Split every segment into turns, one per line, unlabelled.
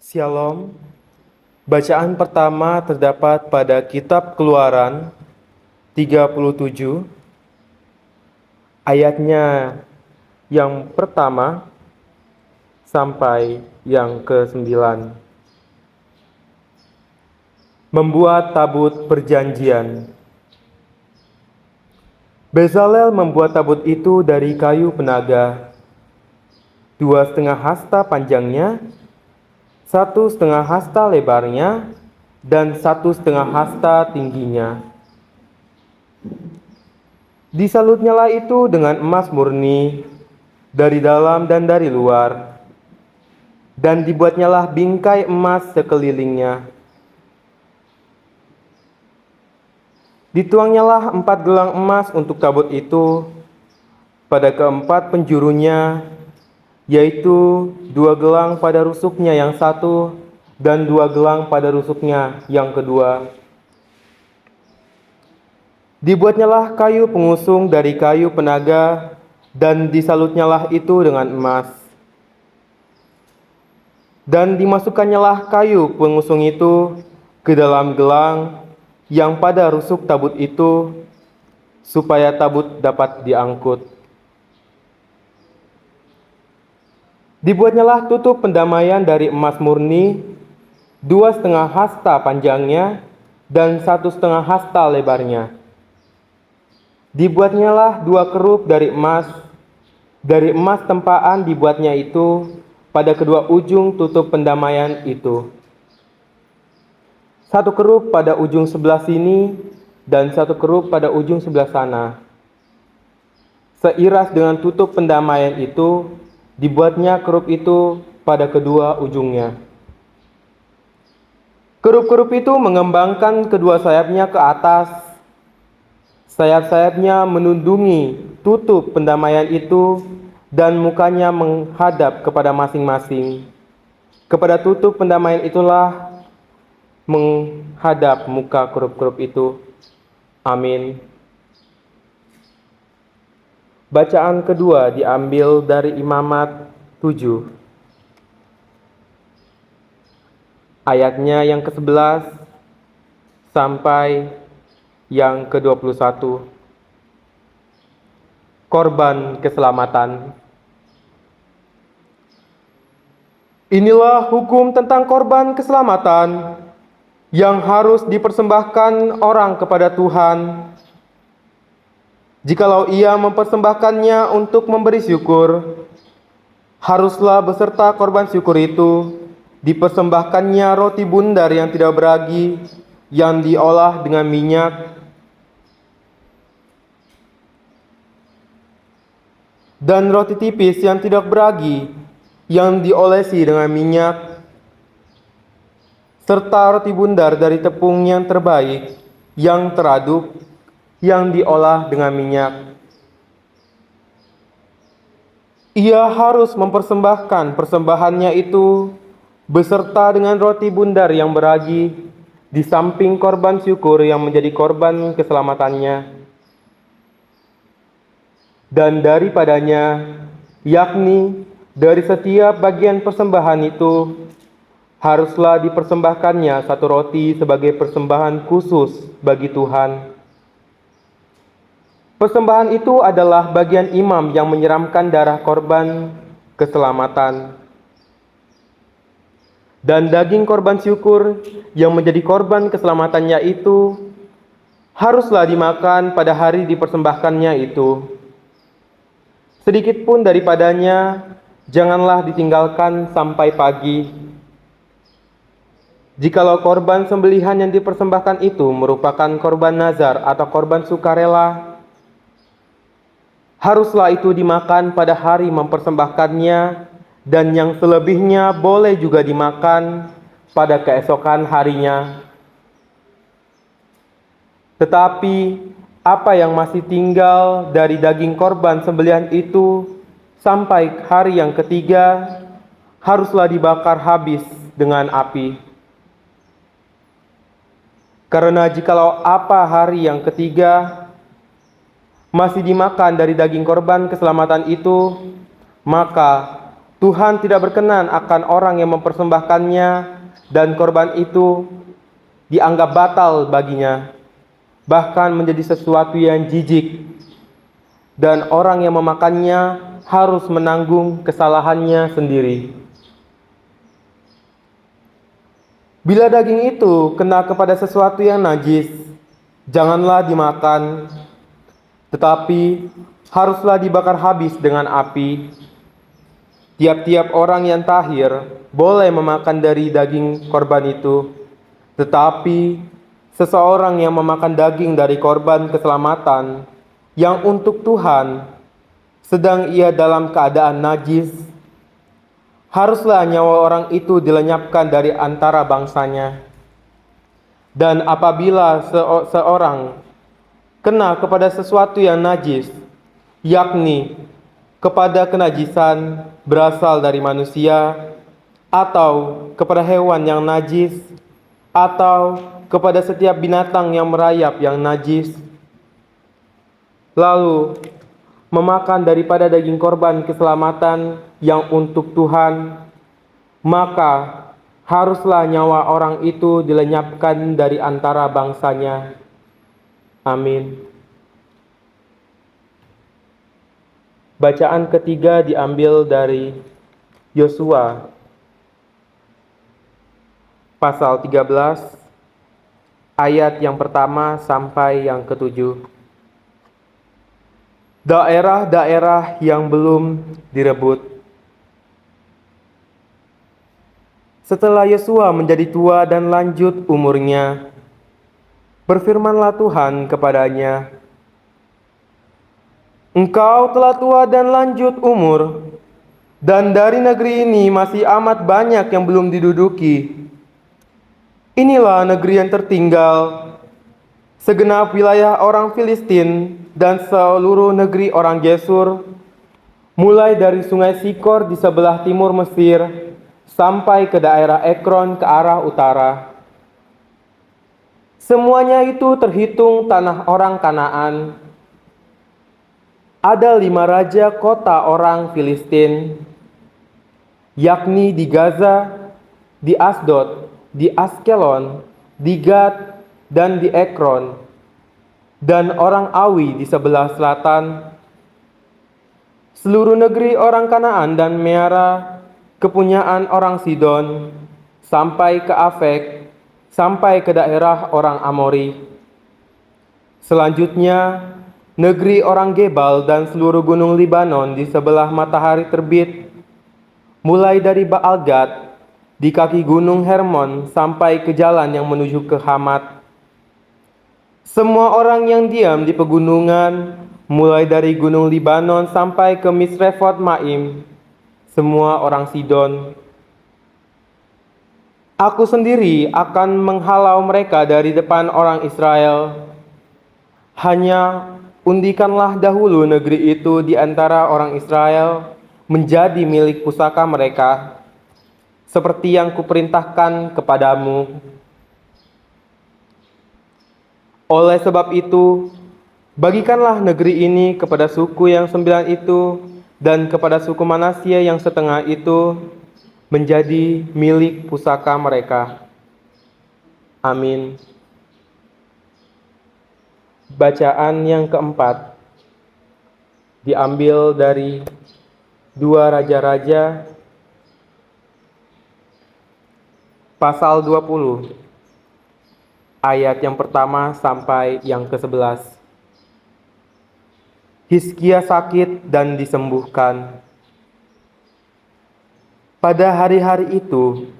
Shalom. Bacaan pertama terdapat pada kitab Keluaran 37, ayatnya yang pertama sampai yang ke-9. Membuat tabut perjanjian. Bezalel membuat tabut itu dari kayu penaga, 2,5 hasta panjangnya, 1,5 hasta lebarnya, dan 1,5 hasta tingginya. Disalutnyalah itu dengan emas murni dari dalam dan dari luar, dan dibuatnyalah bingkai emas sekelilingnya. Dituangnyalah 4 gelang emas untuk tabut itu pada keempat penjurunya, yaitu 2 gelang pada rusuknya yang satu dan 2 gelang pada rusuknya yang kedua. Dibuatnyalah kayu pengusung dari kayu penaga, dan disalutnyalah itu dengan emas. Dan dimasukannyalah kayu pengusung itu ke dalam gelang yang pada rusuk tabut itu, supaya tabut dapat diangkut. Dibuatnyalah tutup pendamaian dari emas murni, 2,5 hasta panjangnya dan 1,5 hasta lebarnya. Dibuatnyalah 2 kerup dari emas tempaan dibuatnya itu pada kedua ujung tutup pendamaian itu. 1 kerup pada ujung sebelah sini dan 1 kerup pada ujung sebelah sana. Seiras dengan tutup pendamaian itu, dibuatnya kerup itu pada kedua ujungnya. Kerup-kerup itu mengembangkan kedua sayapnya ke atas. Sayap-sayapnya menundungi tutup pendamaian itu, dan mukanya menghadap kepada masing-masing. Kepada tutup pendamaian itulah menghadap muka kerup-kerup itu. Amin. Bacaan kedua diambil dari Imamat 7. Ayatnya yang ke-11 sampai yang ke-21. Korban keselamatan. Inilah hukum tentang korban keselamatan yang harus dipersembahkan orang kepada Tuhan. Jikalau ia mempersembahkannya untuk memberi syukur, haruslah beserta korban syukur itu dipersembahkannya roti bundar yang tidak beragi, yang diolah dengan minyak, dan roti tipis yang tidak beragi, yang diolesi dengan minyak, serta roti bundar dari tepung yang terbaik, yang teraduk, yang diolah dengan minyak. Ia harus mempersembahkan persembahannya itu beserta dengan roti bundar yang beragi, di samping korban syukur yang menjadi korban keselamatannya. Dan daripadanya, yakni dari setiap bagian persembahan itu, haruslah dipersembahkannya 1 roti sebagai persembahan khusus bagi Tuhan. Persembahan itu adalah bagian imam yang menyiramkan darah korban keselamatan. Dan daging korban syukur yang menjadi korban keselamatannya itu haruslah dimakan pada hari dipersembahkannya itu. Sedikit pun daripadanya janganlah ditinggalkan sampai pagi. Jikalau korban sembelihan yang dipersembahkan itu merupakan korban nazar atau korban sukarela, haruslah itu dimakan pada hari mempersembahkannya, dan yang selebihnya boleh juga dimakan pada keesokan harinya. Tetapi apa yang masih tinggal dari daging korban sembelihan itu sampai hari yang ketiga, haruslah dibakar habis dengan api. Karena jikalau apa hari yang ketiga masih dimakan dari daging korban keselamatan itu, maka Tuhan tidak berkenan akan orang yang mempersembahkannya dan korban itu dianggap batal baginya, bahkan menjadi sesuatu yang jijik, dan orang yang memakannya harus menanggung kesalahannya sendiri. Bila daging itu kena kepada sesuatu yang najis, janganlah dimakan, tetapi haruslah dibakar habis dengan api. Tiap-tiap orang yang tahir boleh memakan dari daging korban itu, tetapi seseorang yang memakan daging dari korban keselamatan yang untuk Tuhan, sedang ia dalam keadaan najis, haruslah nyawa orang itu dilenyapkan dari antara bangsanya. Dan apabila seorang kena kepada sesuatu yang najis, yakni kepada kenajisan berasal dari manusia, atau kepada hewan yang najis, atau kepada setiap binatang yang merayap yang najis, lalu memakan daripada daging korban keselamatan yang untuk Tuhan, maka haruslah nyawa orang itu dilenyapkan dari antara bangsanya. Amin. Bacaan ketiga diambil dari Yosua pasal 13 ayat yang pertama sampai yang ketujuh. Daerah-daerah yang belum direbut. Setelah Yosua menjadi tua dan lanjut umurnya, berfirmanlah Tuhan kepadanya, "Engkau telah tua dan lanjut umur, dan dari negeri ini masih amat banyak yang belum diduduki. Inilah negeri yang tertinggal, segenap wilayah orang Filistin dan seluruh negeri orang Gesur, mulai dari sungai Sikor di sebelah timur Mesir, sampai ke daerah Ekron ke arah utara. Semuanya itu terhitung tanah orang Kanaan. Ada 5 raja kota orang Filistin, yakni di Gaza, di Asdod, di Askelon, di Gad, dan di Ekron, dan orang Awi di sebelah selatan. Seluruh negeri orang Kanaan dan Meara, kepunyaan orang Sidon, sampai ke Afek, sampai ke daerah orang Amori. Selanjutnya, negeri orang Gebal dan seluruh gunung Libanon di sebelah matahari terbit, mulai dari Baal-Gad di kaki gunung Hermon sampai ke jalan yang menuju ke Hamat. Semua orang yang diam di pegunungan, mulai dari gunung Libanon sampai ke Misrefot Maim, semua orang Sidon. Aku sendiri akan menghalau mereka dari depan orang Israel. Hanya undikanlah dahulu negeri itu di antara orang Israel menjadi milik pusaka mereka, seperti yang kuperintahkan kepadamu. Oleh sebab itu, bagikanlah negeri ini kepada suku yang 9 itu dan kepada suku Manasye yang setengah itu menjadi milik pusaka mereka. Amin. Bacaan yang keempat diambil dari 2 Raja-Raja pasal 20 ayat yang pertama sampai yang ke-11. Hizkia sakit dan disembuhkan. Pada hari-hari itu,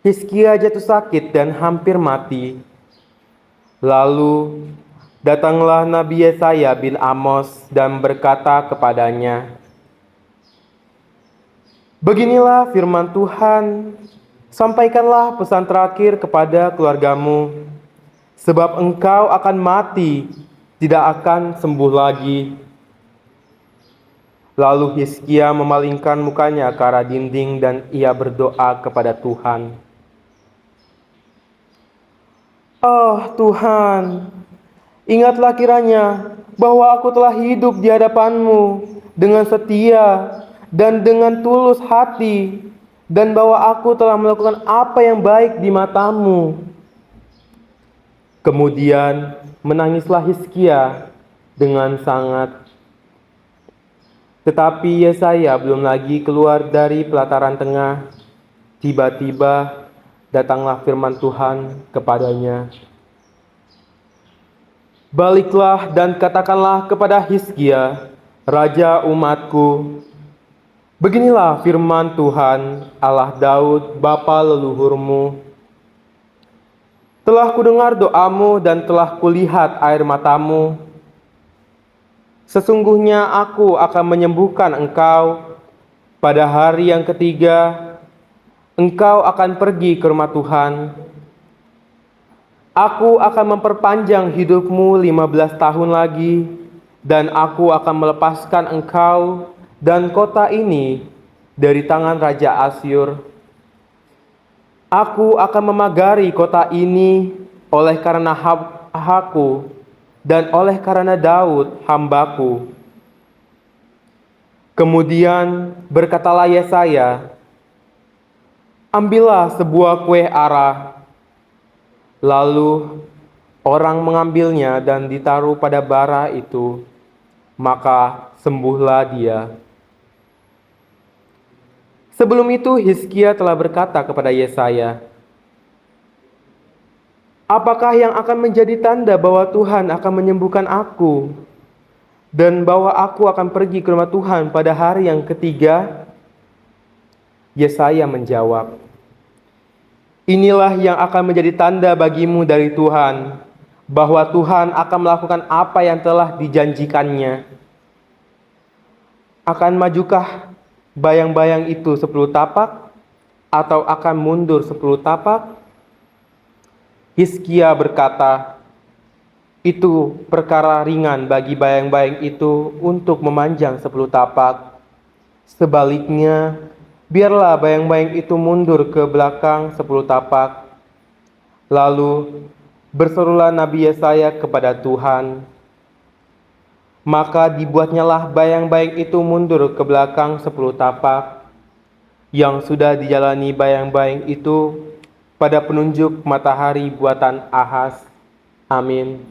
Hizkia jatuh sakit dan hampir mati. Lalu datanglah Nabi Yesaya bin Amos dan berkata kepadanya, "Beginilah firman Tuhan, sampaikanlah pesan terakhir kepada keluargamu, sebab engkau akan mati, tidak akan sembuh lagi." Lalu Hizkia memalingkan mukanya ke arah dinding dan ia berdoa kepada Tuhan. "Oh Tuhan, ingatlah kiranya bahwa aku telah hidup di hadapan-Mu dengan setia dan dengan tulus hati, dan bahwa aku telah melakukan apa yang baik di matamu." Kemudian menangislah Hizkia dengan sangat. Tetapi Yesaya belum lagi keluar dari pelataran tengah. Tiba-tiba datanglah firman Tuhan kepadanya, "Baliklah dan katakanlah kepada Hizkia, raja umatku, beginilah firman Tuhan, Allah Daud, bapa leluhurmu. Telah kudengar doamu dan telah kulihat air matamu. Sesungguhnya aku akan menyembuhkan engkau. Pada hari yang ketiga, engkau akan pergi ke rumah Tuhan. Aku akan memperpanjang hidupmu 15 tahun lagi, dan aku akan melepaskan engkau dan kota ini dari tangan Raja Asyur. Aku akan memagari kota ini oleh karena hakku dan oleh karena Daud hambaku." Kemudian berkatalah Yesaya, "Ambillah sebuah kue ara." Lalu orang mengambilnya dan ditaruh pada bara itu, maka sembuhlah dia. Sebelum itu Hizkia telah berkata kepada Yesaya, "Apakah yang akan menjadi tanda bahwa Tuhan akan menyembuhkan aku, dan bahwa aku akan pergi ke rumah Tuhan pada hari yang ketiga?" Yesaya menjawab, "Inilah yang akan menjadi tanda bagimu dari Tuhan, bahwa Tuhan akan melakukan apa yang telah dijanjikannya. Akan majukah bayang-bayang itu 10 tapak, atau akan mundur 10 tapak?" Hizkia berkata, "Itu perkara ringan bagi bayang-bayang itu untuk memanjang 10 tapak. Sebaliknya, biarlah bayang-bayang itu mundur ke belakang 10 tapak." Lalu berserulah Nabi Yesaya kepada Tuhan. Maka dibuatnyalah bayang-bayang itu mundur ke belakang 10 tapak, yang sudah dijalani bayang-bayang itu pada penunjuk matahari buatan Ahaz. Amin.